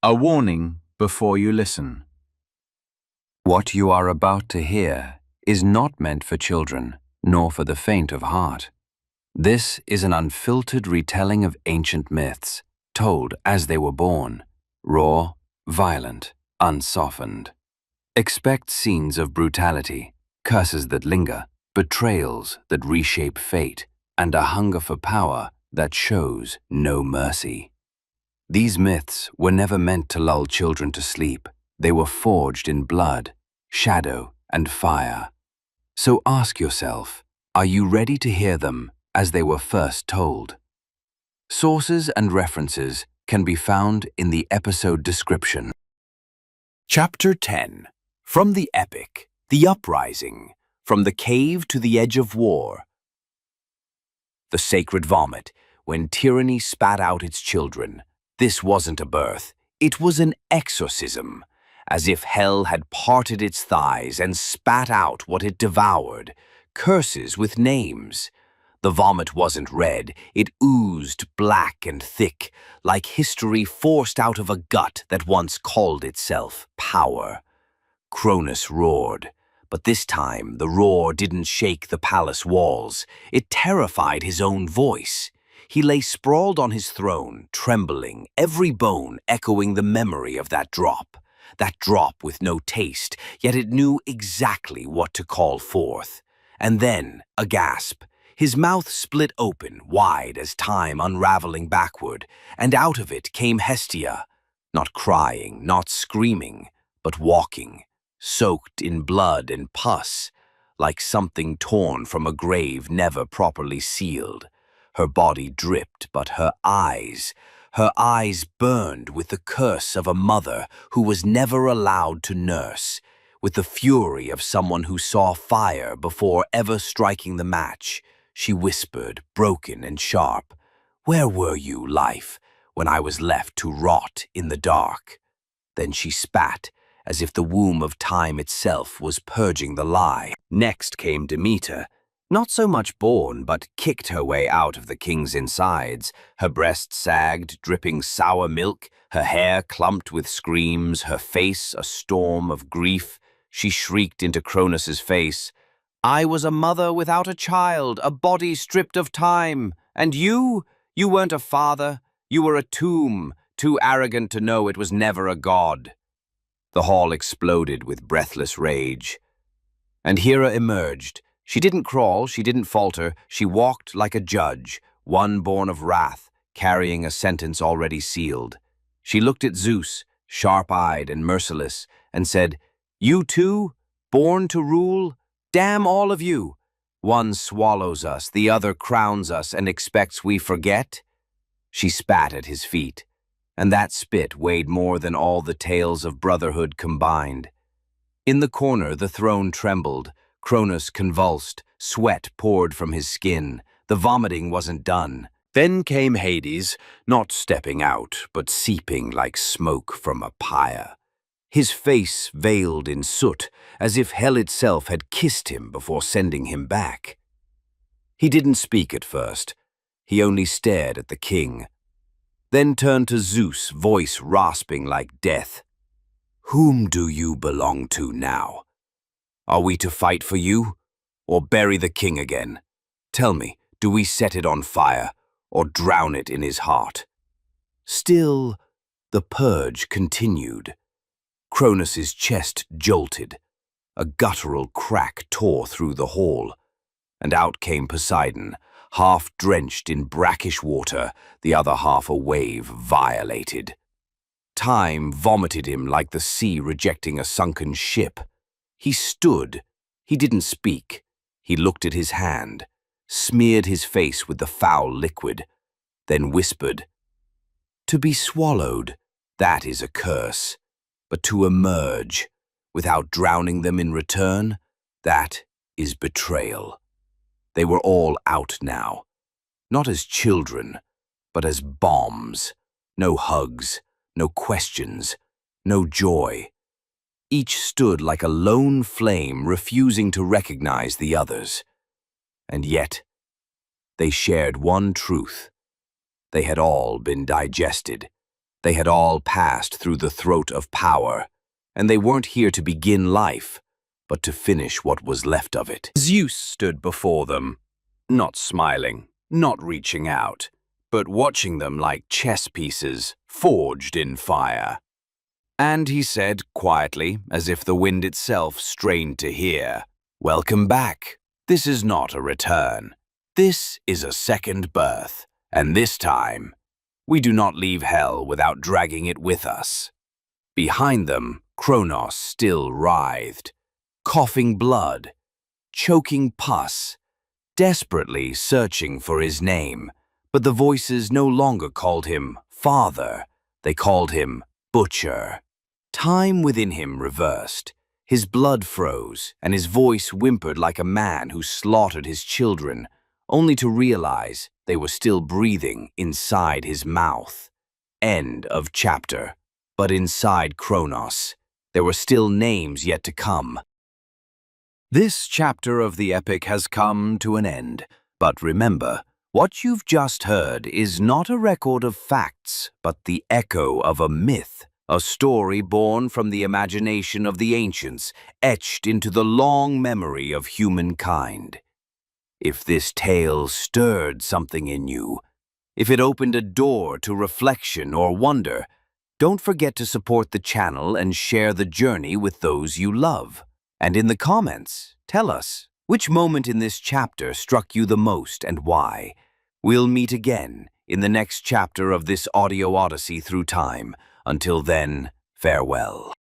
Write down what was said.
A warning before you listen. What you are about to hear is not meant for children, nor for the faint of heart. This is an unfiltered retelling of ancient myths, told as they were born, raw, violent, unsoftened. Expect scenes of brutality, curses that linger, betrayals that reshape fate, and a hunger for power that shows no mercy. These myths were never meant to lull children to sleep. They were forged in blood, shadow, and fire. So ask yourself, are you ready to hear them as they were first told? Sources and references can be found in the episode description. Chapter 10. From the Epic, the Uprising, from the cave to the edge of war. The sacred vomit, when tyranny spat out its children. This wasn't a birth, it was an exorcism, as if hell had parted its thighs and spat out what it devoured, curses with names. The vomit wasn't red, it oozed black and thick, like history forced out of a gut that once called itself power. Cronus roared, but this time the roar didn't shake the palace walls, it terrified his own voice. He lay sprawled on his throne, trembling, every bone echoing the memory of that drop with no taste, yet it knew exactly what to call forth. And then, a gasp. His mouth split open, wide as time unraveling backward, and out of it came Hestia, not crying, not screaming, but walking, soaked in blood and pus, like something torn from a grave never properly sealed. Her body dripped, but her eyes burned with the curse of a mother who was never allowed to nurse, with the fury of someone who saw fire before ever striking the match. She whispered, broken and sharp, "Where were you, life, when I was left to rot in the dark?" Then she spat, as if the womb of time itself was purging the lie. Next came Demeter, not so much born, but kicked her way out of the king's insides. Her breast sagged, dripping sour milk, her hair clumped with screams, her face a storm of grief. She shrieked into Cronus's face, "I was a mother without a child, a body stripped of time. And you weren't a father, you were a tomb, too arrogant to know it was never a god." The hall exploded with breathless rage. And Hera emerged. She didn't crawl, she didn't falter, she walked like a judge, one born of wrath, carrying a sentence already sealed. She looked at Zeus, sharp-eyed and merciless, and said, "You too, born to rule? Damn all of you! One swallows us, the other crowns us and expects we forget?" She spat at his feet, and that spit weighed more than all the tales of brotherhood combined. In the corner, the throne trembled. Cronus convulsed, sweat poured from his skin. The vomiting wasn't done. Then came Hades, not stepping out, but seeping like smoke from a pyre. His face veiled in soot, as if hell itself had kissed him before sending him back. He didn't speak at first. He only stared at the king. Then turned to Zeus, voice rasping like death. "Whom do you belong to now? Are we to fight for you, or bury the king again? Tell me, do we set it on fire, or drown it in his heart?" Still, the purge continued. Cronus's chest jolted. A guttural crack tore through the hall, and out came Poseidon, half drenched in brackish water, the other half a wave violated. Time vomited him like the sea rejecting a sunken ship. He stood. He didn't speak. He looked at his hand, smeared his face with the foul liquid, then whispered, "To be swallowed, that is a curse. But to emerge, without drowning them in return, that is betrayal." They were all out now, not as children, but as bombs. No hugs, no questions, no joy. Each stood like a lone flame, refusing to recognize the others. And yet, they shared one truth. They had all been digested, They had all passed through the throat of power, and they weren't here to begin life, but to finish what was left of it. Zeus stood before them, not smiling, not reaching out, but watching them like chess pieces forged in fire. And he said quietly, as if the wind itself strained to hear, "Welcome back. This is not a return. This is a second birth, and this time, we do not leave hell without dragging it with us." Behind them, Cronus still writhed, coughing blood, choking pus, desperately searching for his name, but the voices no longer called him father, they called him butcher. Time within him reversed. His blood froze, and his voice whimpered like a man who slaughtered his children, only to realize they were still breathing inside his mouth. End of chapter. But inside Cronus, there were still names yet to come. This chapter of the epic has come to an end, but remember, what you've just heard is not a record of facts, but the echo of a myth, a story born from the imagination of the ancients, etched into the long memory of humankind. If this tale stirred something in you, if it opened a door to reflection or wonder, don't forget to support the channel and share the journey with those you love. And in the comments, tell us which moment in this chapter struck you the most and why. We'll meet again in the next chapter of this audio odyssey through time. Until then, farewell.